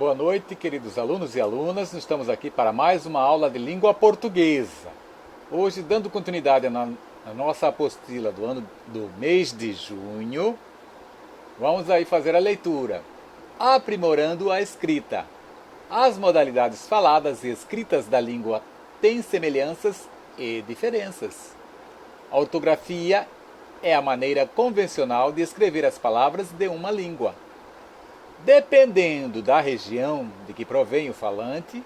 Boa noite, queridos alunos e alunas. Estamos aqui para mais uma aula de língua portuguesa. Hoje, dando continuidade na nossa apostila do mês de junho, vamos aí fazer a leitura, aprimorando a escrita. As modalidades faladas e escritas da língua têm semelhanças e diferenças. A ortografia é a maneira convencional de escrever as palavras de uma língua. Dependendo da região de que provém o falante,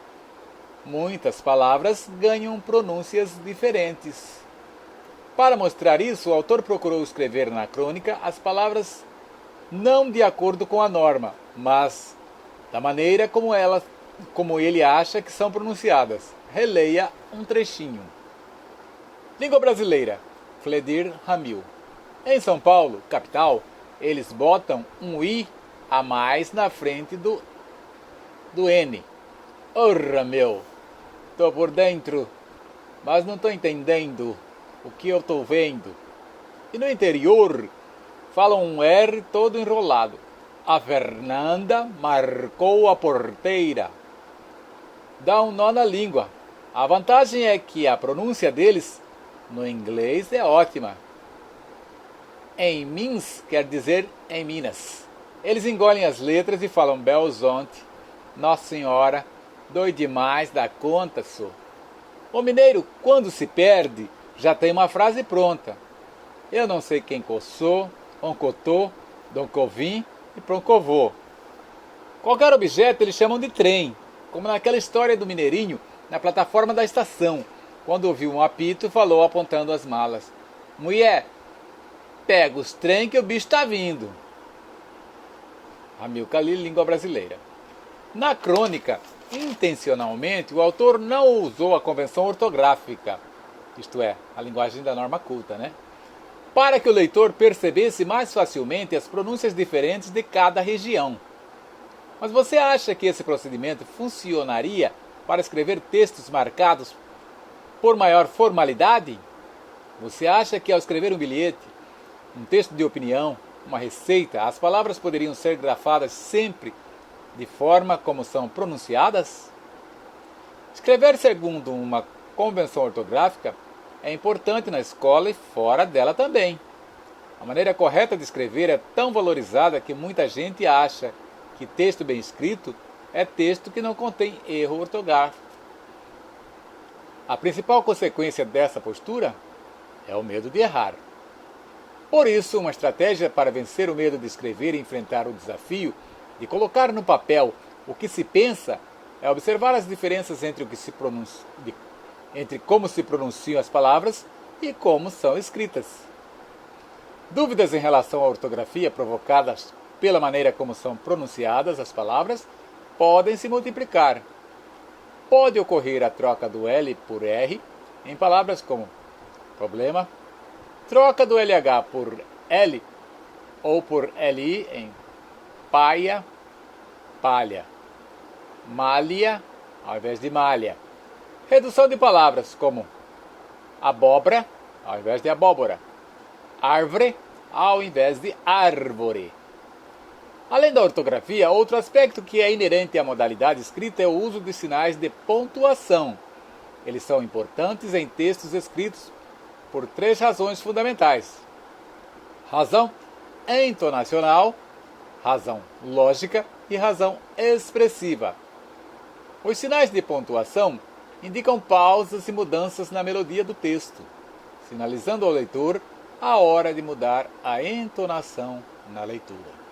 muitas palavras ganham pronúncias diferentes. Para mostrar isso, o autor procurou escrever na crônica as palavras não de acordo com a norma, mas da maneira como ele acha que são pronunciadas. Releia um trechinho. Língua brasileira, Fledir Ramil. Em São Paulo, capital, eles botam um I a mais na frente do N. Orra, meu! Tô por dentro, mas não tô entendendo o que eu tô vendo. E no interior, falam um R todo enrolado. A Fernanda marcou a porteira. Dá um nó na língua. A vantagem é que a pronúncia deles no inglês é ótima. Em Mins quer dizer em Minas. Eles engolem as letras e falam Belzonte, Nossa Senhora, dói demais da conta, só. O mineiro, quando se perde, já tem uma frase pronta. Eu não sei quem coçou, oncotô, doncovim e proncovô. Qualquer objeto eles chamam de trem, como naquela história do mineirinho na plataforma da estação, quando ouviu um apito, falou apontando as malas. Mulher, pega os trem que o bicho tá vindo. Ramil Khalil, língua brasileira. Na crônica, intencionalmente, o autor não usou a convenção ortográfica, isto é, a linguagem da norma culta, para que o leitor percebesse mais facilmente as pronúncias diferentes de cada região. Mas você acha que esse procedimento funcionaria para escrever textos marcados por maior formalidade? Você acha que ao escrever um bilhete, um texto de opinião, uma receita, as palavras poderiam ser grafadas sempre de forma como são pronunciadas? Escrever segundo uma convenção ortográfica é importante na escola e fora dela também. A maneira correta de escrever é tão valorizada que muita gente acha que texto bem escrito é texto que não contém erro ortográfico. A principal consequência dessa postura é o medo de errar. Por isso, uma estratégia para vencer o medo de escrever e enfrentar o desafio de colocar no papel o que se pensa é observar as diferenças entre como se pronunciam as palavras e como são escritas. Dúvidas em relação à ortografia provocadas pela maneira como são pronunciadas as palavras podem se multiplicar. Pode ocorrer a troca do L por R em palavras como problema, troca do LH por L ou por LI em paia, palha, malha ao invés de malha. Redução de palavras como abóbora ao invés de abóbora, árvore ao invés de árvore. Além da ortografia, outro aspecto que é inerente à modalidade escrita é o uso de sinais de pontuação. Eles são importantes em textos escritos por três razões fundamentais: razão entonacional, razão lógica e razão expressiva. Os sinais de pontuação indicam pausas e mudanças na melodia do texto, sinalizando ao leitor a hora de mudar a entonação na leitura.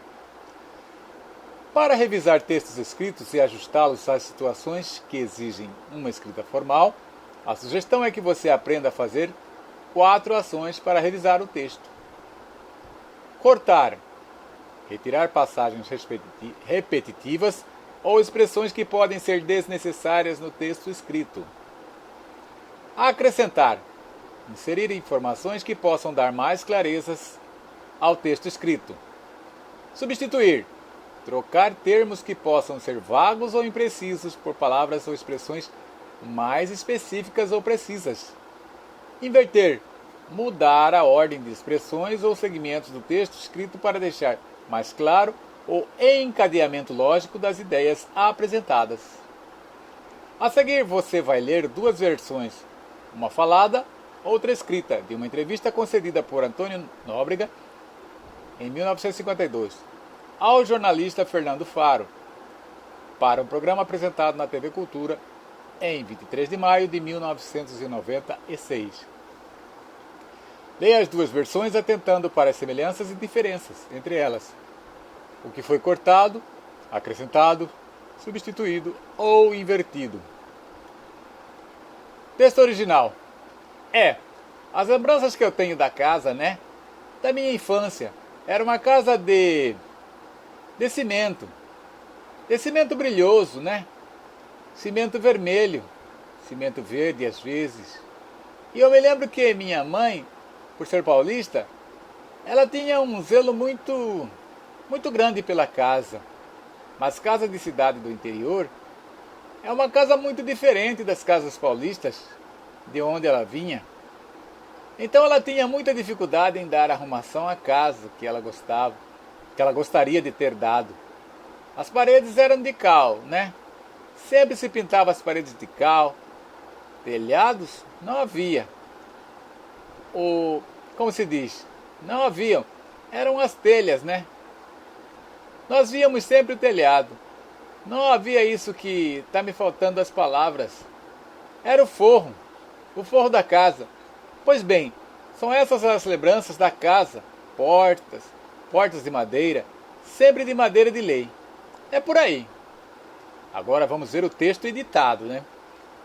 Para revisar textos escritos e ajustá-los às situações que exigem uma escrita formal, a sugestão é que você aprenda a fazer 4 ações para revisar o texto. Cortar, retirar passagens repetitivas ou expressões que podem ser desnecessárias no texto escrito. Acrescentar, inserir informações que possam dar mais clarezas ao texto escrito. Substituir, trocar termos que possam ser vagos ou imprecisos por palavras ou expressões mais específicas ou precisas. Inverter, mudar a ordem de expressões ou segmentos do texto escrito para deixar mais claro o encadeamento lógico das ideias apresentadas. A seguir, você vai ler duas versões, uma falada, outra escrita, de uma entrevista concedida por Antônio Nóbrega em 1952 ao jornalista Fernando Faro, para um programa apresentado na TV Cultura em 23 de maio de 1996. Leia as duas versões atentando para as semelhanças e diferenças entre elas, o que foi cortado, acrescentado, substituído ou invertido. Texto original. As lembranças que eu tenho da casa, da minha infância, era uma casa de cimento. De cimento brilhoso, Cimento vermelho, cimento verde às vezes. E eu me lembro que minha mãe, por ser paulista, ela tinha um zelo muito grande pela casa. Mas casa de cidade do interior é uma casa muito diferente das casas paulistas, de onde ela vinha. Então ela tinha muita dificuldade em dar arrumação à casa que ela gostava, que ela gostaria de ter dado. As paredes eram de cal, Sempre se pintava as paredes de cal. Telhados não havia. Como se diz? Não haviam. Eram as telhas, Nós víamos sempre o telhado. Não havia isso que está me faltando as palavras. Era o forro da casa. Pois bem, são essas as lembranças da casa. Portas de madeira, sempre de madeira de lei. É por aí. Agora vamos ver o texto editado,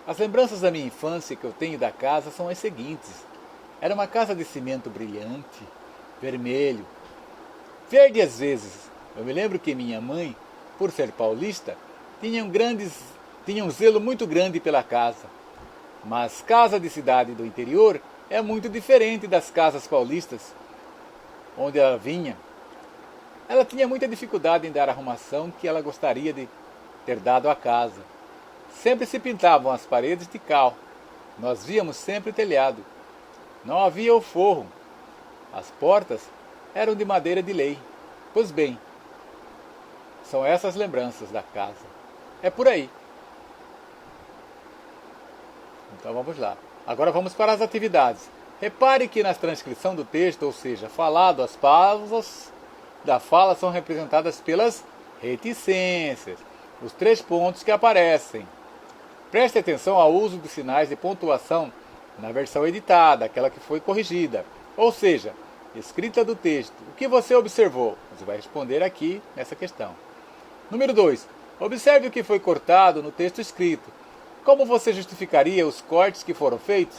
As lembranças da minha infância que eu tenho da casa são as seguintes. Era uma casa de cimento brilhante, vermelho, verde às vezes. Eu me lembro que minha mãe, por ser paulista, tinha um zelo muito grande pela casa. Mas casa de cidade do interior é muito diferente das casas paulistas, onde ela vinha. Ela tinha muita dificuldade em dar a arrumação que ela gostaria de ter dado à casa. Sempre se pintavam as paredes de cal. Nós víamos sempre o telhado. Não havia o forro. As portas eram de madeira de lei. Pois bem, são essas lembranças da casa. É por aí. Então vamos lá. Agora vamos para as atividades. Repare que na transcrição do texto, ou seja, falado, as pausas da fala são representadas pelas reticências, os 3 pontos que aparecem. Preste atenção ao uso dos sinais de pontuação na versão editada, aquela que foi corrigida, ou seja, escrita do texto. O que você observou? Você vai responder aqui nessa questão. Número 2. Observe o que foi cortado no texto escrito. Como você justificaria os cortes que foram feitos?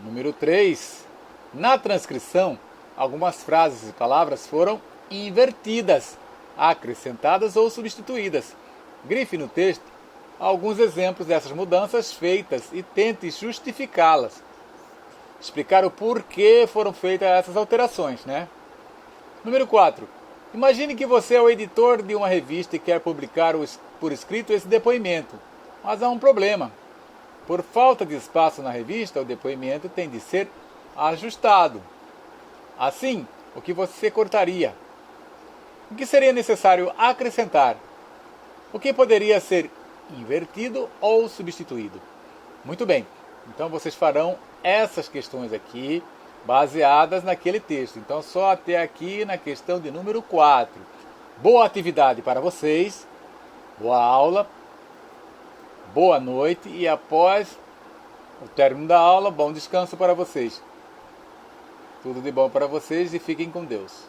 Número 3. Na transcrição, algumas frases e palavras foram invertidas, acrescentadas ou substituídas. Grife no texto alguns exemplos dessas mudanças feitas e tente justificá-las. Explicar o porquê foram feitas essas alterações, Número 4. Imagine que você é o editor de uma revista e quer publicar por escrito esse depoimento, mas há um problema. Por falta de espaço na revista, o depoimento tem de ser ajustado. Assim, o que você cortaria? O que seria necessário acrescentar? O que poderia ser invertido ou substituído? Muito bem, então vocês farão essas questões aqui, baseadas naquele texto. Então só até aqui na questão de número 4. Boa atividade para vocês, boa aula, boa noite e após o término da aula, bom descanso para vocês. Tudo de bom para vocês e fiquem com Deus.